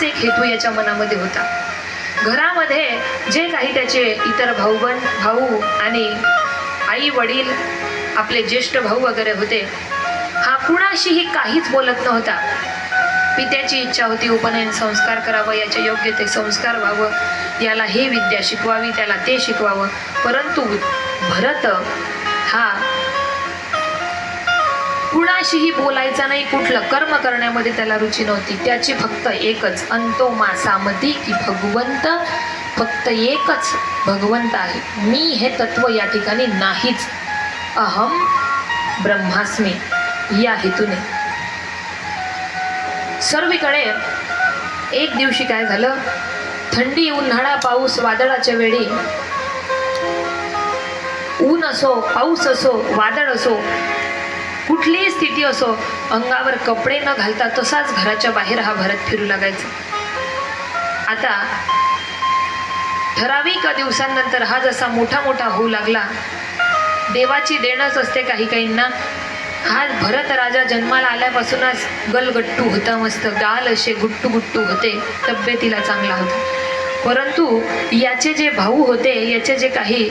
हाच एक हेतू याच्या मनामध्ये होता. घरामध्ये जे काही त्याचे इतर भाऊ आणि आई वडील आपले ज्येष्ठ भाऊ वगैरे होते, हा कुणाशीही काहीच बोलत नव्हता. पित्याची इच्छा होती उपनयन संस्कार करावं, याचे योग्य ते संस्कार व्हावं, याला ही विद्या शिकवावी, त्याला ते शिकवावं. परंतु भरत हा कुणाशीही बोलायचा नाही, कुठलं कर्म करण्यामध्ये त्याला रुची नव्हती. त्याची फक्त एकच अंतो मासामती की भगवंत, फक्त एकच भगवंत आहे. मी हे तत्व या ठिकाणी नाहीच. अहम ब्रह्मास्मी या हेतूने सर्वीकडे एक दिवशी काय झालं, थंडी, उन्हाळा, पाऊस, वादळाच्या वेळी ऊन असो, पाऊस असो, वादळ असो, कुठलीही स्थिती असो, अंगावर कपडे न घालता तसाच घराच्या बाहेर हा भरत फिरू लागायचा. आता ठराविक दिवसांनंतर हा जसा मोठा मोठा होऊ लागला, देवाची देणच असते काही काहींना. हा भरत राजा जन्माला आल्यापासूनच गलगट्टू होता, मस्त गाल असे गुट्टू गुट्टू होते, तब्येतीला चांगला होता. परंतु याचे जे भाऊ होते, याचे जे काही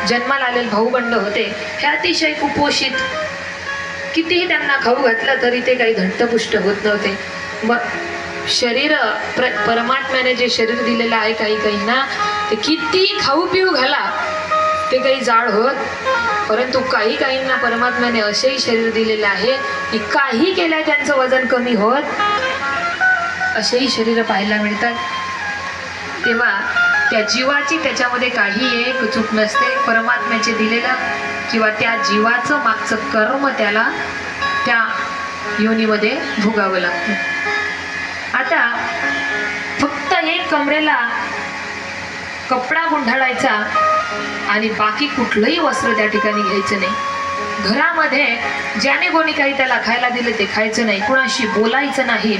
जन्माला आलेले भाऊबंड होते, हे अतिशय कुपोषित. कितीही त्यांना खाऊ घातलं तरी ते काही धष्टपुष्ट होत नव्हते. मग शरीर परमात्म्याने जे शरीर दिलेलं आहे काही काहींना, ते कितीही खाऊ पिऊ घाला ते काही जाड होत. परंतु काही काहींना परमात्म्याने असेही शरीर दिलेले आहे की काही केल्या त्यांचं वजन कमी होत, असेही शरीर पाहायला मिळतात. तेव्हा त्या जीवाची त्याच्यामध्ये काही एक चूक नसते. परमात्म्याचे दिलेलं किंवा त्या जीवाचं मागचं कर्म त्याला त्या योनीमध्ये भोगावं लागतं. आता फक्त एक कमरेला कपडा गुंढाळायचा आणि बाकी कुठलंही वस्त्र त्या ठिकाणी घ्यायचं नाही. घरामध्ये ज्याने कोणी काही त्याला खायला दिलं ते खायचं नाही, कुणाशी बोलायचं नाही.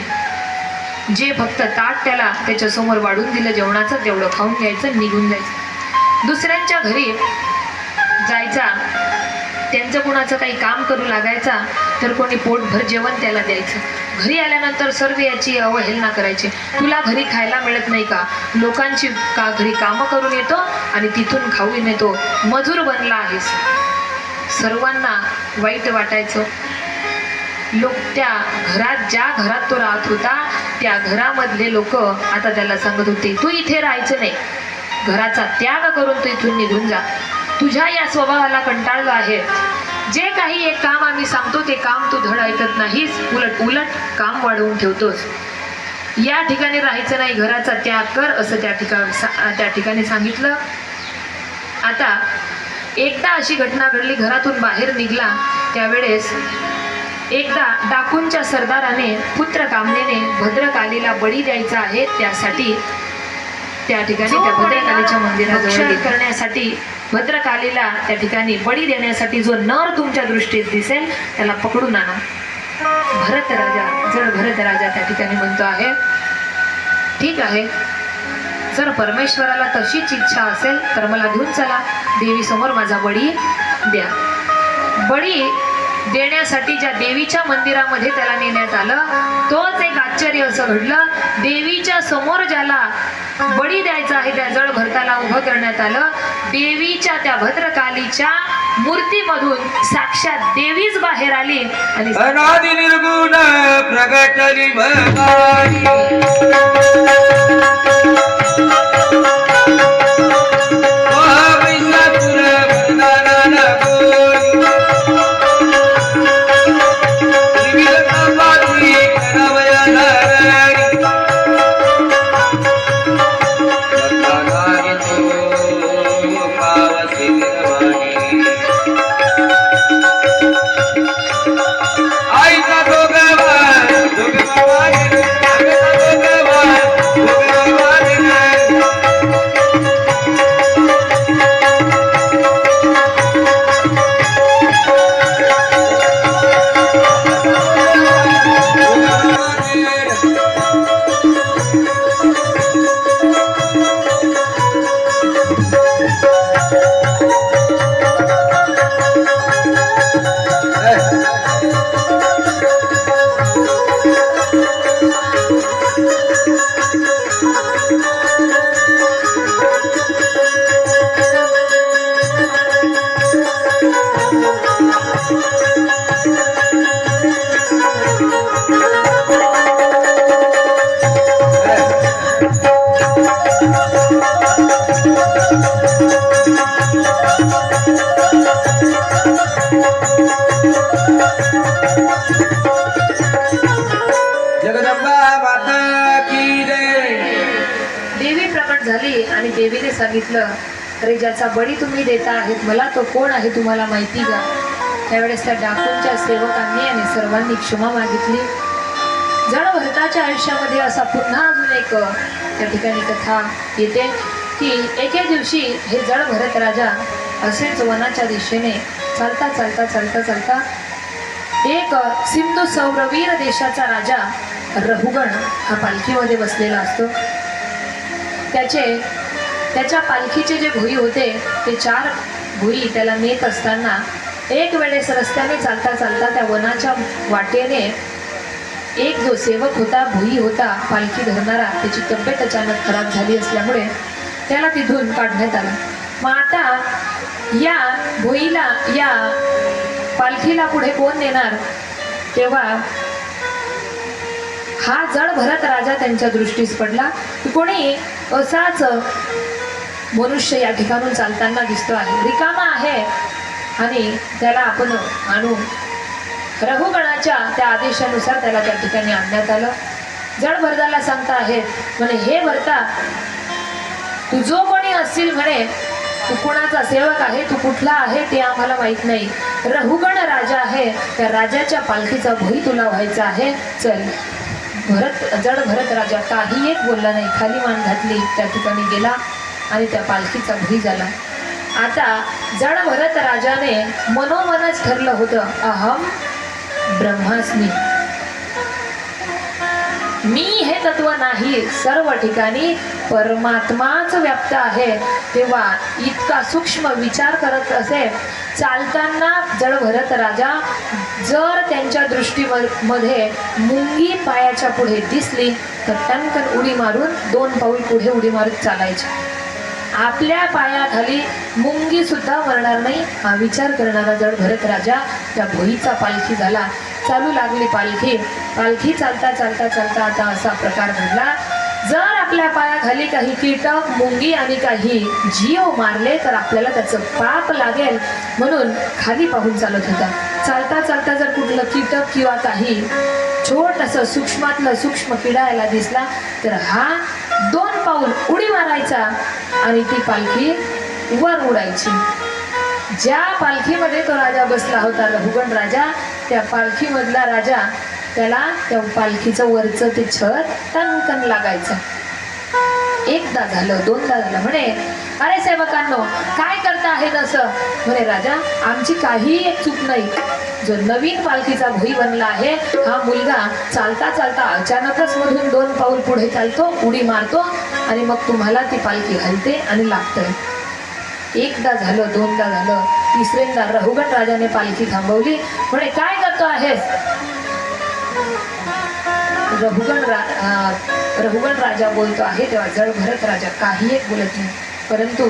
जे फक्त ताट त्याला त्याच्यासमोर वाढून दिलं जेवणाचं, तेवढं खाऊन घ्यायचं, निघून जायचं. दुसऱ्यांच्या घरी जायचा, त्यांचं कुणाचं काही काम करू लागायचा, तर कोणी पोटभर जेवण त्याला द्यायचं. घरी आल्यानंतर सर्व याची अवहेलना करायची. तुला घरी खायला मिळत नाही का? लोकांची का घरी कामं करून येतो आणि तिथून खाऊन येतो, मजूर बनला आहेस. सर्वांना वाईट वाटायचं. लोक त्या घरात, ज्या घरात तो राहत होता त्या घरामधले लोक आता त्याला सांगत होते, तू इथे राहायचं नाही, घराचा त्याग करून तू इथून निघून जा. तुझ्या या स्वभावाला कंटाळलो आहे. जे काही एक काम आम्ही सांगतो ते काम तू धड ऐकत नाहीस, उलट उलट काम वाढवून ठेवतोस. या ठिकाणी राहायचं नाही, घराचा त्याग कर, असं त्या ठिकाणी सांगितलं. आता एकदा अशी घटना घडली, घरातून बाहेर निघला त्यावेळेस एकदा डाकूंच्या सरदाराने पुत्रकामनेने भद्रकालीला बळी द्यायचा आहे, त्यासाठी त्या ठिकाणी त्या भद्रकालीच्या मंदिराजवळ करण्यासाठी, भद्रकालीला त्या ठिकाणी बळी देण्यासाठी जो नर तुमच्या दृष्टीत दिसेल त्याला पकडून आणा. भरत राजा त्या ठिकाणी म्हणतो आहे, ठीक आहे, जर परमेश्वराला तशीच इच्छा असेल तर मला घेऊन चला, देवी समोर माझा बळी द्या. बळी देण्यासाठी ज्या देवीच्या मंदिरामध्ये त्याला नेण्यात आलं, तोच एक आश्चर्य असं घडलं. देवीच्या समोर ज्याला बळी द्यायचा आहे त्या जळ भरताला उभं करण्यात आलं. देवीच्या त्या भद्रकालीच्या मूर्तीमधून साक्षात देवीच बाहेर आली आणि अनादि निर्गुण प्रगटली भवानी. आईचा दोघ प्रकट झाली आणि देवीने सांगितलं, अरे ज्याचा बळी तुम्ही देता आहेत मला तो कोण आहे तुम्हाला माहिती का? त्यावेळेस त्या डाकूंच्या सेवकांनी आणि सर्वांनी क्षमा मागितली. जड भरताच्या आयुष्यामध्ये असा पुन्हा अजून एक त्या ठिकाणी कथा येते की एके दिवशी हे जड भरत राजा असेच वनाच्या दिशेने चालता चालता चालता चालता एक सिंधू सौरवीर देशाचा राजा रहुगण हा पालखीमध्ये बसलेला असतो. त्याच्या पालखीचे जे भुई होते ते 4 भुई त्याला नेत असताना एक वेळेस रस्त्याने चालता चालता त्या वनाच्या वाटेने एक जो सेवक होता, भुई होता पालखी धरणारा, त्याची तब्येत अचानक खराब झाली असल्यामुळे त्याला तिथून काढण्यात आलं. मग आता या भुईला या पालखीला पुढे कोण नेणार? तेव्हा हा जड भरत राजा त्यांच्या दृष्टीस पडला की कोणी असाच मनुष्य या ठिकाणून चालताना दिसतो आहे, रिकामा आहे आणि त्याला आपण आणू. रहुगणाच्या त्या आदेशानुसार त्याला त्या ठिकाणी आणण्यात आलं. जड भरताला सांगता आहेत म्हणे, हे भरता तू जो कोणी असशील म्हणे, तू कुणाचा सेवक आहे, तू कुठला आहे ते आम्हाला माहित नाही. रहुगण राजा आहे, त्या राजाच्या पालखीचा भुई तुला व्हायचा आहे, चल. जड भरत राजा काही एक बोलला नाही, खाली मान घातली, त्या ठिकाणी गेला आणि त्या पालखीचा भुई झाला. आता जड भरत राजाने मनोमनच ठरलं होतं, अहम ब्रह्मास्मी, मी हे तत्व नाही, सर्व ठिकाणी परमात्माच व्याप्त आहे. तेव्हा इतका सूक्ष्म विचार करत असे. चालताना जड भरत राजा जर त्यांच्या दृष्टीमध्ये मुंगी पायाच्या पुढे दिसली तर टणकन उडी मारून 2 पाऊल पुढे उडी मारत चालायचे. आपल्या पायाखाली मुंगी सुद्धा मरणार नाही हा विचार करणारा जड भरत राजा त्या भुईचा पालखी झाला. चालू लागली पालखी चालता चालता चालता आता असा प्रकार घडला, जर आपल्या पायाखाली काही कीटक, मुंगी आणि काही जीव मारले तर आपल्याला त्याचं पाप लागेल, म्हणून खाली पाहून चालत होता. चालता चालता जर कुठलं कीटक किंवा काही छोटंसं सूक्ष्मातलं सूक्ष्म किडा याला दिसला तर हा 2 पाऊल उडी मारायचा आणि ती पालखी वर उडायची. ज्या पालखीमध्ये तो राजा बसला होता रहुगण राजा, त्या पालखीमधला राजा त्याला त्या पालखीचं वरचं ते छत टणकन लागायचं. एकदा झालं, 2दा झालं. म्हणे, अरे सेवकांनो काय करता आहेत असं? म्हणे, राजा आमची काही एक चूक नाही. जो नवीन पालखीचा भुई बनला आहे हा मुलगा चालता चालता अचानकच मधून 2 पाऊल पुढे चालतो, उडी मारतो आणि मग तुम्हाला ती पालखी हलते आणि लागतंय. एकदा झालं, 2दा झालं, 3ऱ्यांदा रहुगण राजाने पालखी थांबवली. म्हणे, काय करतो आहेस? रहुगण राजा बोलतो आहे तेव्हा जड भरत राजा काही एक बोलत नाही. परंतु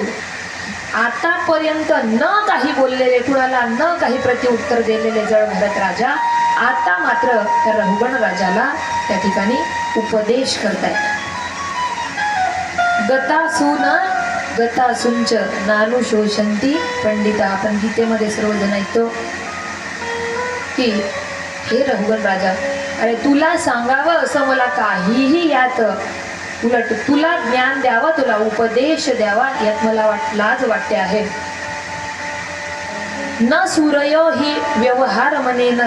आतापर्यंत न काही बोललेले, कुणाला न काही प्रत्युत्तर दिलेले जड भरत राजा आता मात्र त्या रहुगण राजाला त्या ठिकाणी उपदेश करतायत. गतासूंच नानुशोषंती पंडिता. आपण गीतेमध्ये सर्वजण ऐकतो की हे रहुगण राजा, अरे तुला सांगावं असं मला काहीही यात, उलट तुला ज्ञान द्यावं, तुला उपदेश द्यावा यात मला लाज वाटते आहे. न सूरयो हि व्यवहार मनेन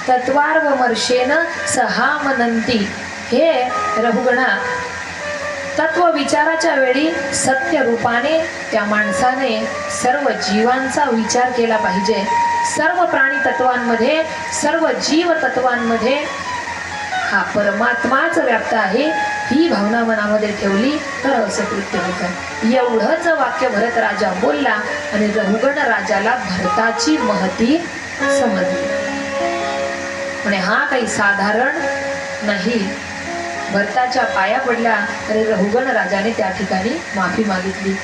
तत्वार्वमर्शेन सहामनंती. हे रहुगणा, तत्व विचाराच्या वेळी सत्य रूपाने त्या माणसाने सर्व जीवांचा विचार केला पाहिजे. सर्व प्राणी तत्वांमध्ये, सर्व जीव तत्वांमध्ये हा परमात्माच व्याप्त आहे ही भावना मनामध्ये ठेवली तर असं कृत्य होतं. एवढंच वाक्य भरत राजा बोलला आणि रहुगण राजाला भरताची महती समजली. म्हणे, हा काही साधारण नाही. भरताच्या पाया पडला तरी रहुगण राजाने त्या ठिकाणी माफी मागितली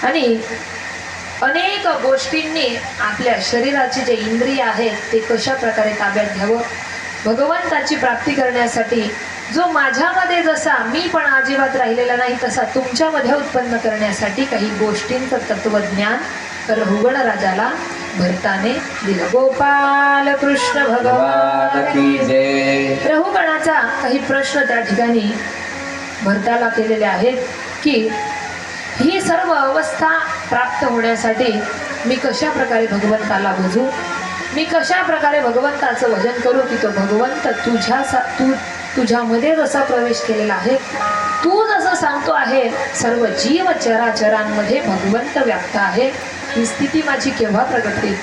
आणि अनेक गोष्टींनी आपल्या शरीराचे जे इंद्रिय आहेत ते कशा प्रकारे ताब्यात घ्यावं, भगवंताची प्राप्ती करण्यासाठी जो माझ्यामध्ये जसा मी पण अजिबात राहिलेला नाही तसा तुमच्यामध्ये उत्पन्न करण्यासाठी काही गोष्टींचं तत्वज्ञान रहुगण राजाला भरताने दिलं. गोपाल कृष्ण भगवान की जय. रहुगणाचा काही प्रश्न त्या ठिकाणी भरताला केलेल्या आहेत की ही सर्व अवस्था प्राप्त होण्यासाठी मी कशा प्रकारे भगवंताला भजू, मी कशा प्रकारे भगवंताचं भजन करू की तो भगवंत तुझ्यामध्ये जसा प्रवेश केलेला आहे, तू जसं सांगतो आहे सर्व जीव चराचरांमध्ये भगवंत व्याप्त आहे, ही स्थिती माझी केव्हा प्रगट होईल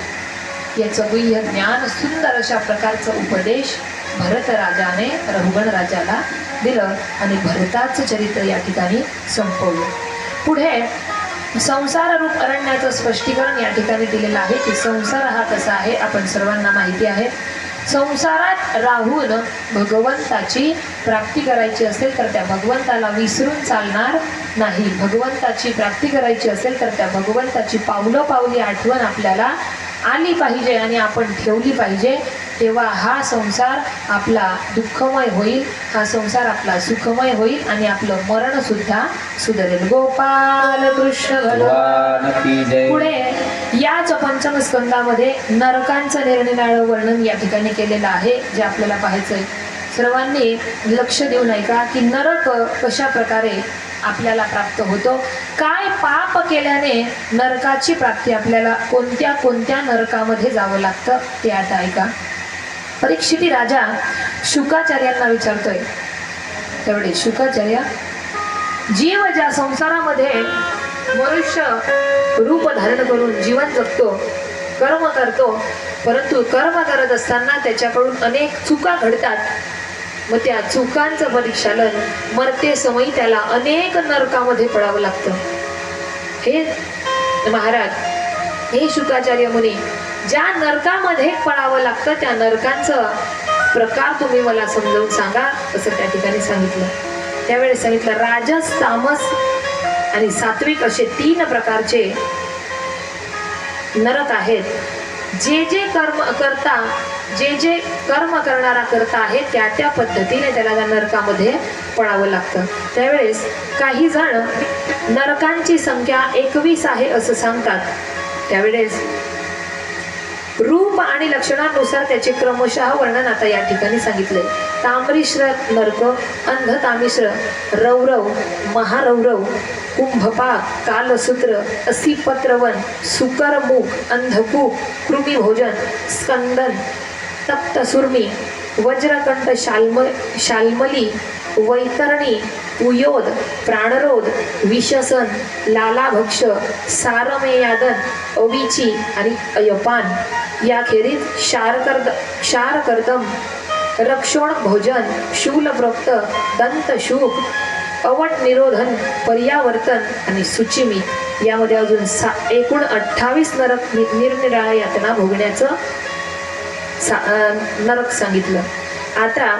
याचं गुह्य ज्ञान सुंदर अशा प्रकारचं उपदेश भरत राजाने रघुगण राजाला दिलं आणि भरताचं चरित्र या ठिकाणी संपवलं. पुढे संसार रूप अरण्याचं स्पष्टीकरण या ठिकाणी दिलेलं आहे की संसार हा कसा आहे आपण सर्वांना माहिती आहे. संसारात राहून भगवंताची प्राप्ती करायची असेल तर त्या भगवंताला विसरून चालणार नाही. भगवंताची प्राप्ती करायची असेल तर त्या भगवंताची पावलोपावली आठवण आपल्याला आली पाहिजे आणि आपण ठेवली पाहिजे. तेव्हा हा संसार आपला दुःखमय होईल, हा संसार आपला सुखमय होईल आणि आपलं मरण सुद्धा सुधरेल. गोपाल कृष्ण भगवान की जय. पुढे याच पंचम स्कंदामध्ये नरकांचं निरनिराळं वर्णन या ठिकाणी केलेलं आहे जे आपल्याला पाहायचंय. सर्वांनी लक्ष देऊन ऐका की नरक कशा प्रकारे आपल्याला प्राप्त होतो, काय पाप केल्याने नरकाची प्राप्ती आपल्याला कोणत्या कोणत्या नरकामध्ये जावं लागतं ते आता ऐका. परीक्षिती राजा शुकाचार्यांना विचारतोय. तेवढे शुकाचार्य, जीव ज्या संसारामध्ये मनुष्य रूप धारण करून जीवन जगतो, कर्म करतो, परंतु कर्म करत असताना त्याच्याकडून अनेक चुका घडतात, मग त्या चुकांचं परीक्षालन मरते समयी त्याला अनेक नरकामध्ये पडावं लागतं. हे महाराज, हे शुकाचार्य मुनी, ज्या नरकामध्ये पडावं लागतं त्या नरकांचं प्रकार तुम्ही मला समजावून सांगा असं त्या ठिकाणी सांगितलं. त्यावेळेस सांगितलं राजस, तामस आणि सात्विक असे 3 प्रकारचे नरक आहेत. जे जे कर्म करणारा करता आहे त्या त्या पद्धतीने त्याला त्या नरकामध्ये पडावं लागतं. त्यावेळेस काही जण नरकांची संख्या 21 आहे असं सांगतात. त्यावेळेस रूप आणि लक्षणानुसार त्याचे क्रमशः वर्णन आता या ठिकाणी सांगितले. ताम्रिश्र नरक, अंध तामिश्र, रौरव, महारौरव, कुंभपाक, कालसूत्र, असिपत्रवन, सुकरमुख, अंधकूप, कृमिभोजन, स्कंदन, तप्तसुर्मी, वज्रकंठ, शाल्मली, वैतरणी, उयोद, प्राणरोध, विषसन, लालाभक्ष, सारमेयादन, अविची आणि अयपान. याखेरीज क्षारकर्दम, रक्षोण भोजन, शूलप्रोक्त, दंतशूक, अवट निरोधन, पर्यावर्तन आणि सुचिमी. यामध्ये अजून एकूण 28 नरक निरनिराळ्या यातना भोगण्याचं नरक सांगितलं. आता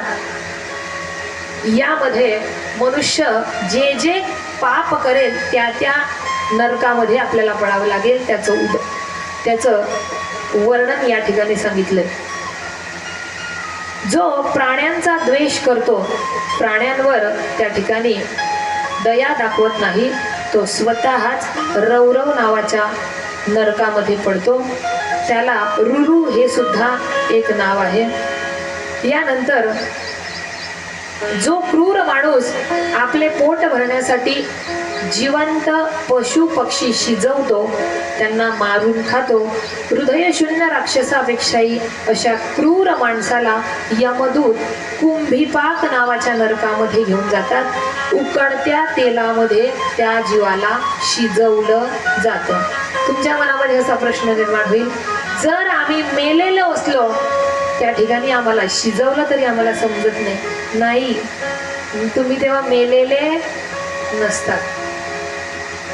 यामध्ये मनुष्य जे जे पाप करेल त्या त्या नरकामध्ये आपल्याला पडावं लागेल. त्याचं वर्णन या ठिकाणी सांगितलंय. जो प्राण्यांचा द्वेष करतो, प्राण्यांवर त्या ठिकाणी दया दाखवत नाही, तो स्वतःच रौरव नावाच्या नरकामध्ये पडतो. त्याला रुरु हे सुद्धा एक नाव आहे. यानंतर जो क्रूर माणूस आपले पोट भरण्यासाठी जिवंत पशु पक्षी शिजवतो, त्यांना मारून खातो, हृदयशून्य राक्षसापेक्षाही अशा क्रूर माणसाला यमदूत कुंभीपाक नावाच्या नरकामध्ये घेऊन जातात. उकळत्या तेलामध्ये त्या जीवाला शिजवलं जातं. तुमच्या मनामध्ये असा प्रश्न निर्माण होईल, जर आम्ही मेलेलो असलो त्या ठिकाणी आम्हाला शिजवलं तरी आम्हाला समजत नाही. तुम्ही तेव्हा मेलेले नसतात.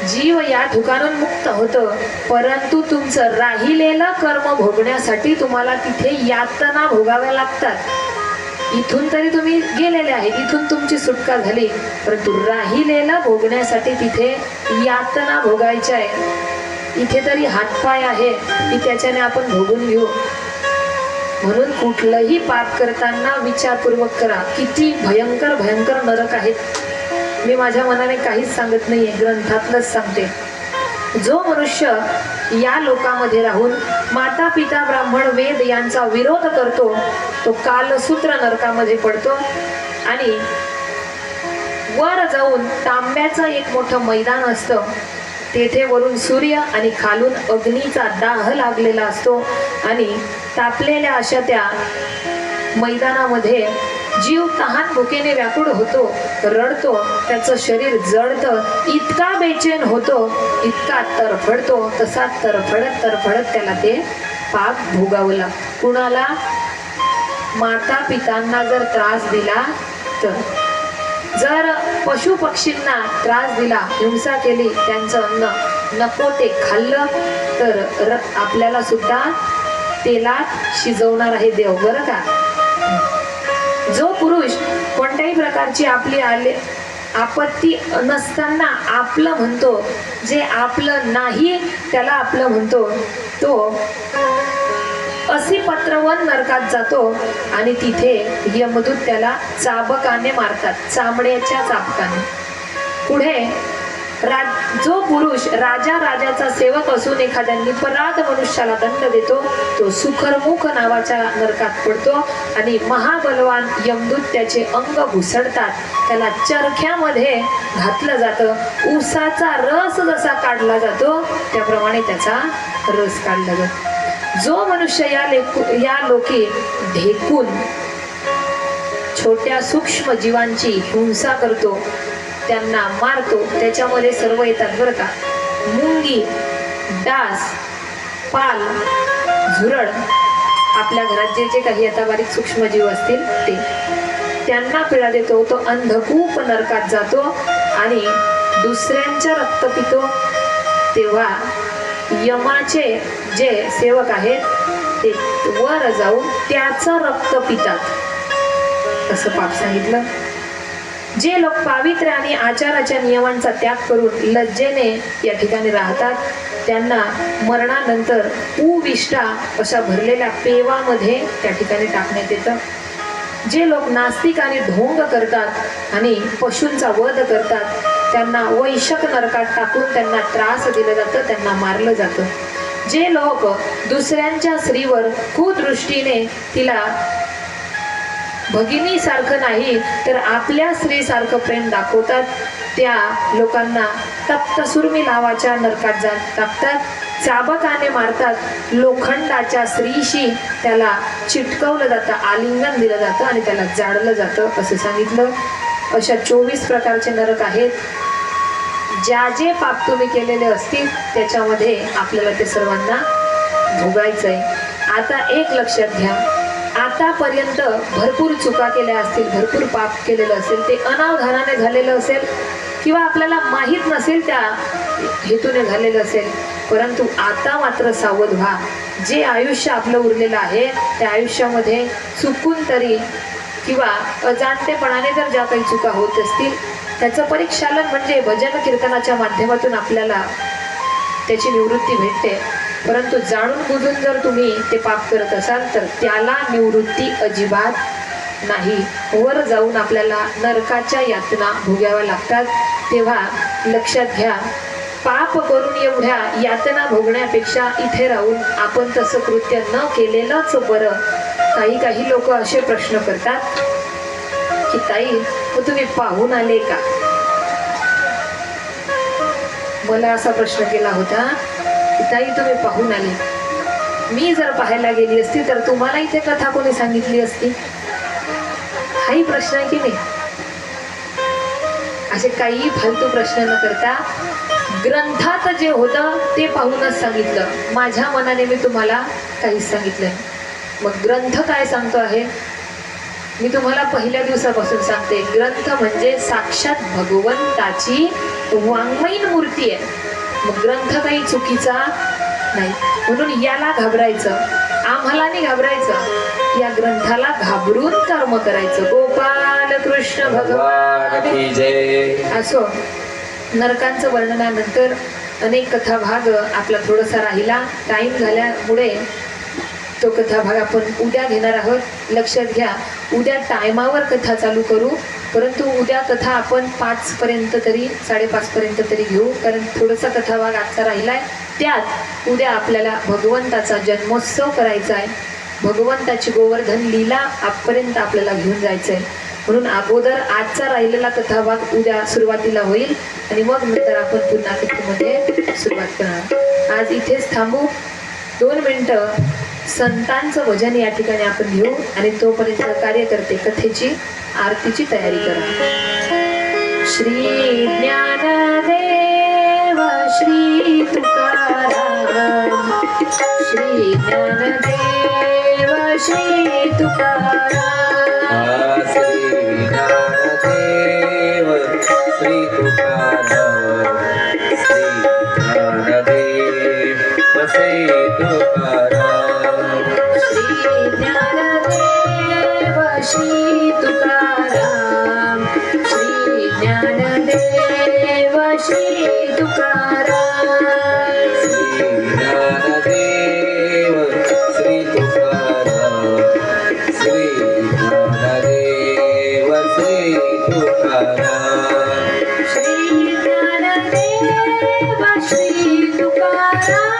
जीव या ठिकाणून मुक्त होतं, परंतु तुमचं राहिलेलं कर्म भोगण्यासाठी तुम्हाला तिथे यातना भोगाव्या लागतात. इथून तरी तुम्ही गेलेले आहेत, इथून तुमची सुटका झाली, परंतु राहिलेलं भोगण्यासाठी तिथे यातना भोगायच्या आहे. इथे तरी हातपाय आहे की त्याच्याने आपण भोगून घेऊ. म्हणून कुठलंही पाप करताना विचारपूर्वक करा. किती भयंकर भयंकर नरक आहेत. मी माझ्या मनाने काहीच सांगत नाहीये, ग्रंथातलंच सांगते. जो मनुष्य या लोकामध्ये राहून माता पिता ब्राह्मण वेद यांचा विरोध करतो तो कालसूत्र नरकामध्ये पडतो आणि वर जाऊन तांब्याचं एक मोठं मैदान असतं. तेथे वरून सूर्य आणि खालून अग्नीचा दाह लागलेला असतो आणि तापलेल्या अशा त्या मैदानामध्ये जीव तहान भुकेने व्याकुळ होतो, रडतो, त्याचं शरीर जळतं, इतका बेचैन होतो, इतका तरफडतो, तसा तरफडत तरफडत त्याला ते पाप भोगावं लागतं. कुणाला? माता पितांना जर त्रास दिला तर, जर पशु पक्षींना त्रास दिला, हिंसा केली, त्यांचं अन्न नको ते खाल्लं तर आपल्याला सुद्धा तेलात शिजवणार आहे देव, बरं का. जो पुरुष कोणत्याही प्रकारची आपली आपत्ती नसताना आपलं म्हणतो, जे आपलं नाही त्याला आपलं म्हणतो, तो असी पत्रवन नरकात जातो आणि तिथे यमदूत त्याला चाबकाने मारतात, चामड्याच्या चाबकाने. पुढे जो पुरुष राजाचा सेवक असून एखाद्या निपराध मनुष्याला दंड देतो, तो सुखरमुख नावाच्या नरकात पडतो आणि महाबलवान यमदूत त्याचे अंग घुसडतात, त्याला चरख्यामध्ये घातलं जातं. ऊसाचा रस जसा काढला जातो त्याप्रमाणे त्याचा रस काढला जातो. जो मनुष्य या लोकी ढेकून छोट्या सूक्ष्म जीवांची हिंसा करतो, त्यांना मारतो, त्याच्यामध्ये सर्व येतात बरं का. मुंगी, डास, पाल, झुरळ, आपल्या घरात जे जे काही आता बारीक सूक्ष्म जीव असतील ते, त्यांना पीडा देतो. तो अंधकूप नरकात जातो आणि दुसऱ्यांच्या रक्त पितो. तेव्हा यमाचे जे सेवक आहेत ते वर जाऊन त्याचं रक्त पितात, असं पाप सांगितलं. जे लोक पावित्र्य आणि आचाराच्या नियमांचा त्याग करून लज्जेने या ठिकाणी राहतात, त्यांना मरणानंतर उविष्टा अशा भरलेल्या पेवामध्ये त्या ठिकाणी टाकण्यात येतं. जे लोक नास्तिक आणि ढोंग करतात आणि पशूंचा वध करतात, त्यांना वैशक नरकात टाकून त्यांना त्रास दिला जातं, त्यांना मारलं जातं. जे लोक दुसऱ्यांच्या स्त्रीवर कुदृष्टीने तिला भगिनीसारखं नाही तर आपल्या स्त्रीसारखं प्रेम दाखवतात, त्या लोकांना तप्त सुरमी नावाच्या नरकात टाकतात, चाबकाने मारतात. लोखंडाच्या स्त्रीशी त्याला चिटकवलं जातं, आलिंगन दिलं जातं आणि त्याला जाळलं जातं, असं सांगितलं. अशा 24 प्रकारचे नरक आहेत. ज्या जे पाप तुम्ही केलेले असतील त्याच्यामध्ये आपल्याला ते सर्वांना भोगायचंय. आता एक लक्षात घ्या, आतापर्यंत भरपूर चुका केल्या असतील, भरपूर पाप केलेलं असेल, ते अनावधानाने झालेलं असेल किंवा आपल्याला माहीत नसेल त्या हेतूने झालेलं असेल, परंतु आता मात्र सावध व्हा. जे आयुष्य आपलं उरलेलं आहे त्या आयुष्यामध्ये चुकून तरी किंवा अजाणतेपणाने जर ज्या काही चुका होत असतील त्याचं परीक्षालन म्हणजे भजन कीर्तनाच्या माध्यमातून आपल्याला त्याची निवृत्ती भेटते. परंतु जाणून बुजून जर तुम्ही ते पाप करत असाल तर त्याला निवृत्ती अजिबात नाही. वर जाऊन आपल्याला नरकाच्या यातना भोगाव्या लागतात. तेव्हा लक्षात घ्या, पाप करून एवढ्या यातना भोगण्यापेक्षा इथे राहून आपण तसं कृत्य न केलेलंच बरं. काही लोक असे प्रश्न करतात की ताई मग तुम्ही पाहून आले का? मला असा प्रश्न केला होता की ताई तुम्ही पाहून आले, मी जर पाहायला गेली असती तर तुम्हाला इथे कथा कोणी सांगितली असती? हाही प्रश्न आहे की नाही? असे काही फालतू प्रश्न न करता ग्रंथात जे होतं ते पाहूनच सांगितलं. माझ्या मनाने मी तुम्हाला काहीच सांगितलं. मग ग्रंथ काय सांगतो आहे मी तुम्हाला पहिल्या दिवसापासून सांगते. ग्रंथ म्हणजे साक्षात भगवंताची वाङ्मयीन मूर्ती आहे. मग ग्रंथ काही चुकीचा नाही, म्हणून याला घाबरायचं, आम्हाला नाही घाबरायचं, या ग्रंथाला घाबरून कर्म करायचं. गोपाल कृष्ण भगवान की जय. असो, नरकांचं वर्णनानंतर अनेक कथाभाग आपला थोडासा राहिला, टाइम झाल्यामुळे तो कथाभाग आपण उद्या घेणार आहोत. लक्षात घ्या, उद्या टायमावर कथा चालू करू, परंतु उद्या कथा आपण 5 पर्यंत तरी 5:30 पर्यंत तरी घेऊ, कारण थोडासा कथाभाग आजचा राहिलाय. त्यात उद्या आपल्याला भगवंताचा जन्मोत्सव करायचा आहे, भगवंताची गोवर्धन लीला आजपर्यंत आपल्याला घेऊन जायचं आहे. म्हणून अगोदर आजचा राहिलेला कथाभाग उद्या सुरुवातीला होईल आणि मग नंतर आपण पुन्हा कथेमध्ये सुरुवात करणार. आज इथेच थांबू. 2 मिनिटं संतांचं भजन या ठिकाणी आपण घेऊ आणि तोपर्यंत कार्यकर्ते कथेची आरतीची तयारी करा. श्री ज्ञानदेव श्री तुकाराम, श्री ज्ञानदेव श्री तुकाराम, श्री ज्ञानदेव श्री तुकाराम, श्री ज्ञानदेव श्री तुकाराम, श्री ज्ञानदेव श्री तुकाराम, श्री ज्ञानदेव श्री तुकाराम, श्री ज्ञानदेव श्री तुकाराम, श्री ज्ञानदेव श्री तुकाराम, श्री ज्ञानदेव श्री तुकाराम,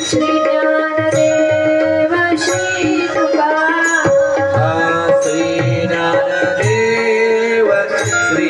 श्री ज्ञानदेव श्री तुकाराम, श्री ज्ञानदेव श्री